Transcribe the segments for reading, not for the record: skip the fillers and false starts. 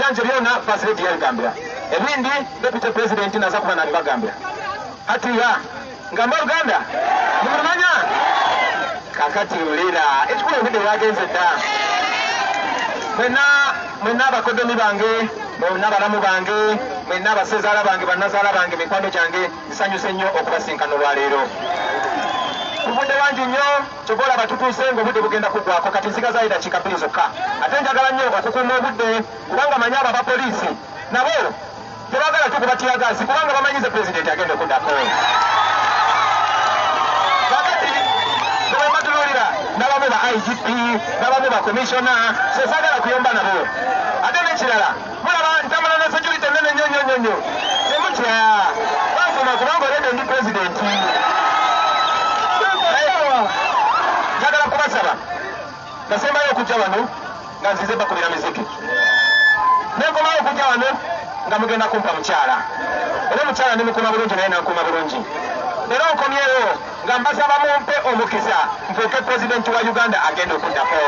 ebyanje byonna facility ya Gambia ebindi deputy president naza kuba nali bagambya ati ya ngamba Uganda mumanya kakati ulira ekikulu bide yagenze dda mwena abakodomi bange mwena abalamu bange mwena abasezaala bange bannazaala bange mikwano gyange nsanyuse nnyo okubasinkana olwaleero obudde bangi nnyo kyobola abatutuuse ng'obudde bugenda kuggwako kati nsigaza eddakiika 2 zokka ate njagala nnyo okukuuma obudde kubanga manyi abo abapoliisi nabo tebagala tukuba tiyagaasi kubanga bamanyize pulezidenti agenda okuddako kakati nebwembatunuulira n'abamu ba IGP n'abamu ba komishona sesagala kuyomba nabo ate n'ekirala mulaba ntambula ne security ennene nnyo temutya bafuma kubanga olede ndi pulezidenti njagala kubasaba nasembayo okujja wano nga nzize bakubira miziki nenkomayo okujja wano nga mugenda kumpa mukyala era omukyala nemukuma bulungi naye nankuma bulungi era nkomyewo nga mbasaba mumpe omukisa nfuuke pulezidenti wa Uganda agenda okuddako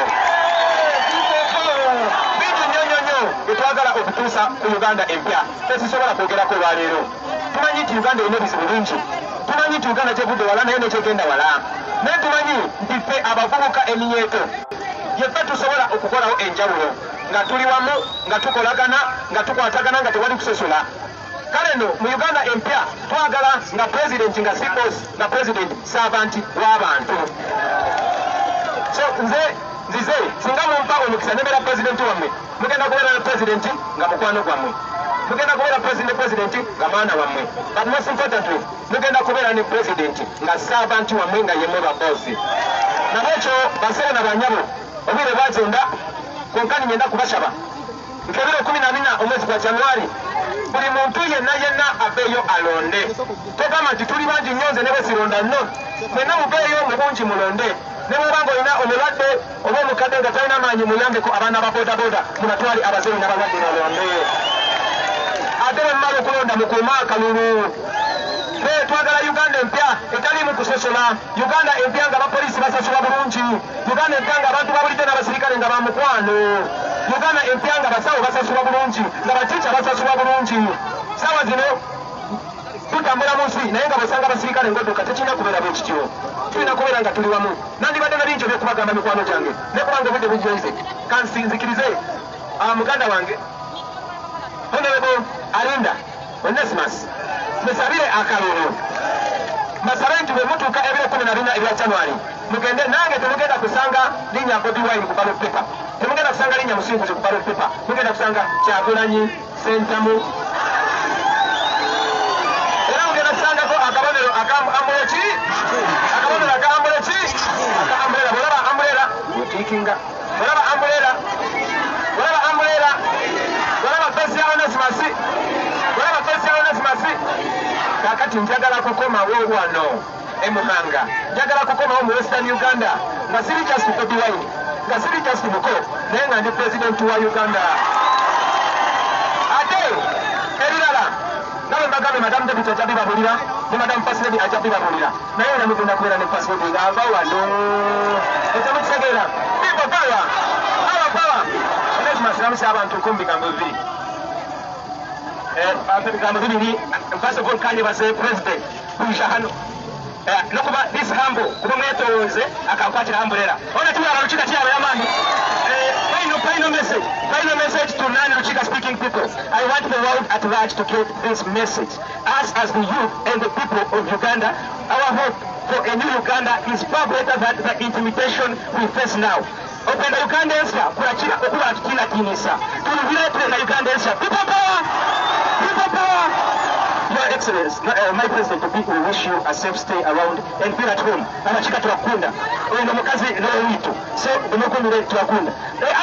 bingi nnyo byetwagala okutuusa ku Uganda empya tezisobola kwogerako olwaleero tumanyi nti Uganda erina ebizibu bingi tumanyi nti Uganda tegudde wala naye nekyegenda wala naye tumanyi nti ffe abavubuka eminyeeto yeffe tusobola okukolawo enjawulo nga tuli wamu nga tukolagana nga tukwatagana nga tewali kusosola kale no mu Uganda empya twagala nga pulezidenti nga si boss nga pulezidenti saavanti w'abantu so nzize singa mumpa omukisa nebeera pulezidenti wammwe mugenda kubeera ne pulezidenti nga mukwano gwammwe mugenda kubeera pulezidenti nga mwana wammwe but most importantly mugenda kubeera ne pulezidenti nga saavanti wammwe nga yemmwe baboosi nabwekyo basere na banyabo obwire bwagenda konkani ngenda kubasaba nkebiro 14 omwezi gwa Januari buli muntu yenna abeeyo alonde togamba nti tuli bangi nnyonze ne bwesironda nno mwenna mubeeyo mubungi mulonde ne bwobanga olina omulwadde oba omukadde nga talina maanyi muyambeko abaana ba bodaboda mubatwali abazeyi n'abalwadde balonde ate bwe mumala okulonda mukuuma akalulu twagala Uganda empya etalimu kusosola Uganda empya nga abapoliisi basasula bulungi Uganda empya nga abantu babulijjo n'abasirikale nga bamukwano Uganda empya nga basawo basasula bulungi nga bakica basasula bulungi saawa zino tutambula mu nsi naye nga bwosanga abasirikale ng'odduka tekirina kubeera bwe kityo tulina kubeera nga tuli wamu nandibadde na bingi ebyokubagamba mikwano gyange naye kubanga obudde bujoyize kansinzikirize muganda wange Honorable Alinda Onesimus musabire akalulu masabe nti bwe mutuuka ebiro 14 ebya Januari mugende nange temugenda kusanga linnya Bobi Wine ku ballot paper temugenda kusanga linnya Musinguzi ku ballot paper mugenda kusanga Kyagulanyi Sentamu era mugenda kusangako akabonero akambuleki akabonero akambuleki akambulera bolaba ambulera mutikinga bolaba ambulera bolaba pesi ya Onesimus bolaba pesi ya Onesimus kakati njagala kukomawo wano emuhanga njagala kukomawo mu Western Uganda nga siri just Bobi Wine nga siri just Muko naye nga ndi pulezidenti wa Uganda ate ebirala nawe mbagambe madamu deputy ajja bibabulira ne madamu pasiledi ajja bibabulira naye era mugenda kubeera ne pasiledi ng'ava wano etemukitegeera people power Onesimus namusa abantu 12 bigambo bibiri first of all kanye base president kuisha hano nokuba this humble kuba mwetowooze akakwatira ambulera ona tuwala Lukiga kyaba yamani final message to non-Lukiga speaking people. I want the world at large to get this message. Us as the youth and the people of Uganda, our hope for a new Uganda is far greater than the intimidation we face now. Open the Ugandans kurakira okuba kila kinisa tulubire tule na Ugandans people power. Your Excellency, my President, we wish you a safe stay around and feel at home. Abachika tuwakunda. Eno mukazi no witu. So umukundire tuwakunda.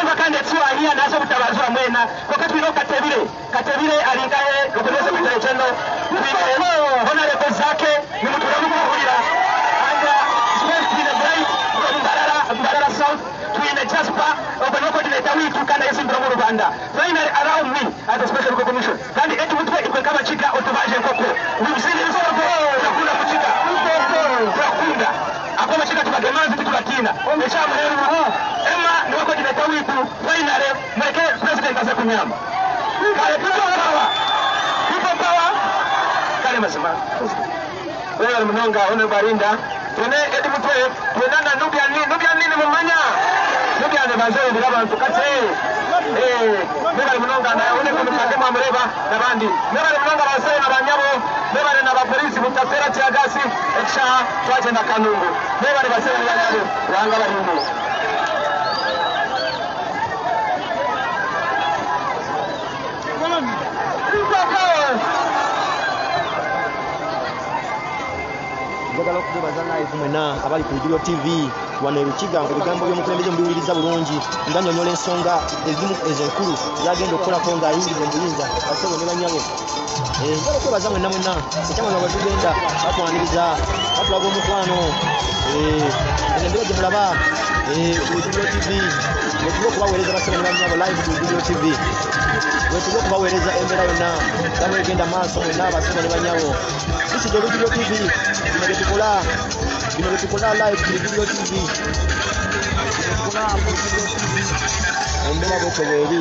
Anga kande tsuwa hiya naso kutabazwa mwena. Wakati wino katebile alingaye kukuneza kutale chano. Honorable zake ni mtu wa kuhulira. Anga spent in the bright from Mbarara South to in the Jasper obanoko dileta witu kana yesi mbramu Rwanda. Finally around me as a special commission. Kandi etu mutwe ikwe kama chika otubaje nkoko. We've seen this all before. Nakuna kuchika. Nakunda. Akoma chika tukagemanzi tukatina. Mesha mheru. Emma ni wako dileta witu. Finally mweke president asa kunyama. Kale people power. People power. Kale mazima. Wewe mnonga one barinda. Tene edi mutwe. Tena nubya nini mumanya. Nubya ne bazwe ndirabantu kate. Mebale munonga na one kumutagema mureba nabandi. Mebale munonga basere nabanyabo. Mebale nabapolisi mutasera cyagasi. Eksha twaje na kanungu. Mebale basere nabanyabo. Wanga bari mu. Njagala okubebaza live mwena abali ku Ijuliro TV wano Rukiga ebigambo by'omukulembeze mubiwuliriza bulungi nga nnyonnyola ensonga ezimu ezenkulu zagenda okukolako ng'ayingidde mu buyinza basebo ne banyabo. Njagala okwebaza mwena ekyamanga bwe tugenda batwaniriza batulaga omukwano embeera gye mulaba ku Ijuliro TV wetuga okubaweereza basebo ne banyabo live ku Ijuliro TV wetuga okubaweereza embeera yonna nga bwegenda maaso mwena basebo ne banyabo. This is the Ijuliro TV. Bino bye tukola live ku Ijuliro TV. Embeera bwetyo bweri.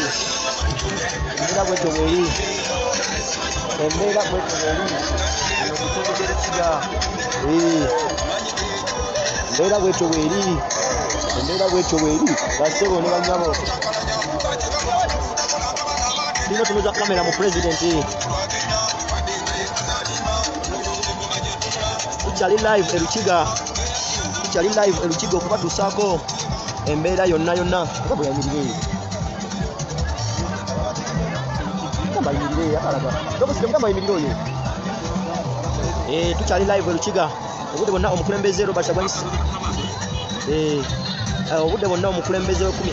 Embeera bwetyo bweri. Embeera bwetyo bweri. Basebo ne banyabo. Lino tunuza kamera mu president. Tukyali live Rukiga okubatuusaako embeera yonna nga bwe yayimirire oyo. Tukyali live Rukiga obudde bonna omukulembeze Robert Kyagulanyi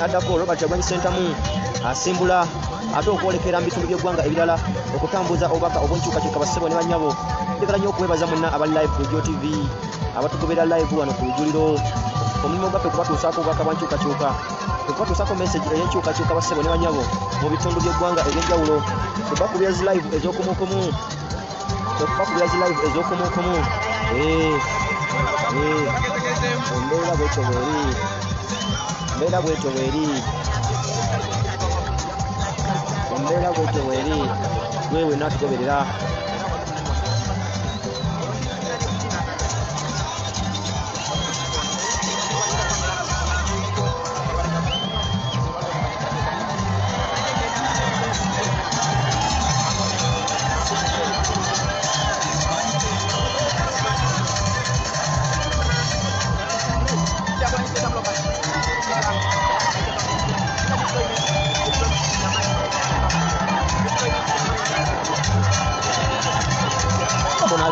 addako Robert Kyagulanyi Ssentamu asimbula ate okwolekera mu bitundu by'eggwanga ebirala okutambuza obubaka obw'enkyukakyuka bassebo ne banyabo. Njagala nnyo okwebaza mwenna abali live ku Ijuliro TV abatugobera live wano ku Ijuliro. Omulimu gwaffe kubatuusaako obubaka bwa nkyukakyuka, kubatuusaako message ey'enkyukakyuka bassebo ne banyabo mu bitundu by'eggwanga eby'enjawulo. Tubakubira zi live ez'okumukumu. Embeera bwetyo bweri wewe natugoberera.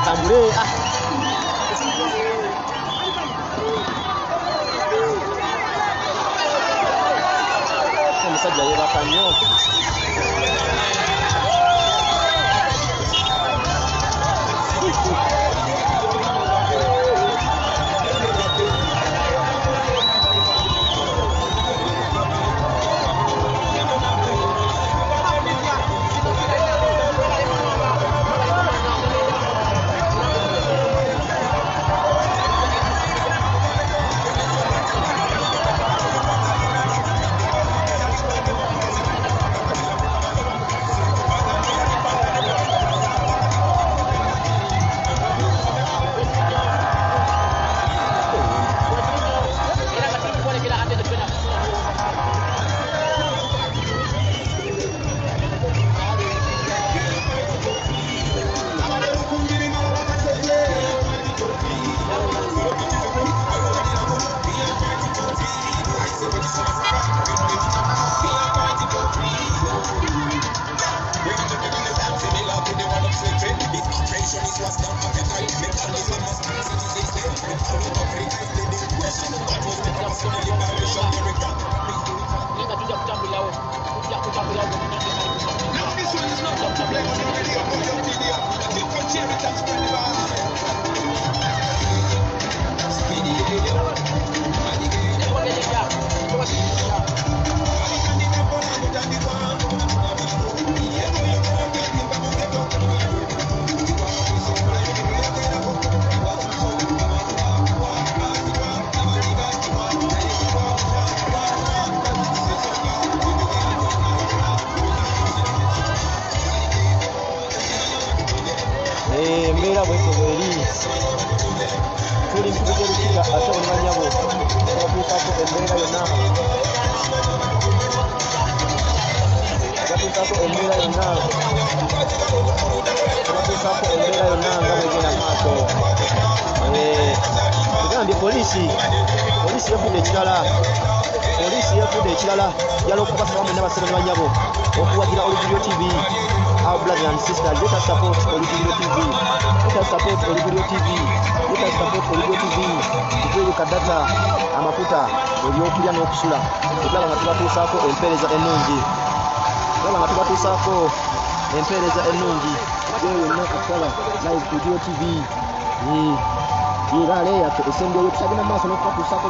Tambure omusajja yebaka nnyo. embeera bwetyo bweri tuli mpitiko Lukiga ate Banyabo batuusaako embeera yonna nga bwegenda maaso tugambye poliisi yafudde ekirala yala okubasaba mwenna basebe Banyabo okuwagira Oluguliro TV. Our brothers and sisters, let us support Oluguliro TV. Let us support Oluguliro TV. Let us support Oluguliro TV. Tukweweka data amafuta ebyokulya n'okusula tulaba nga tubatuusaako empeereza ennungi yewe yonna akutwala live Oluguliro TV era ale yaffe esembyeyo tusabina maaso n'okubatuusaako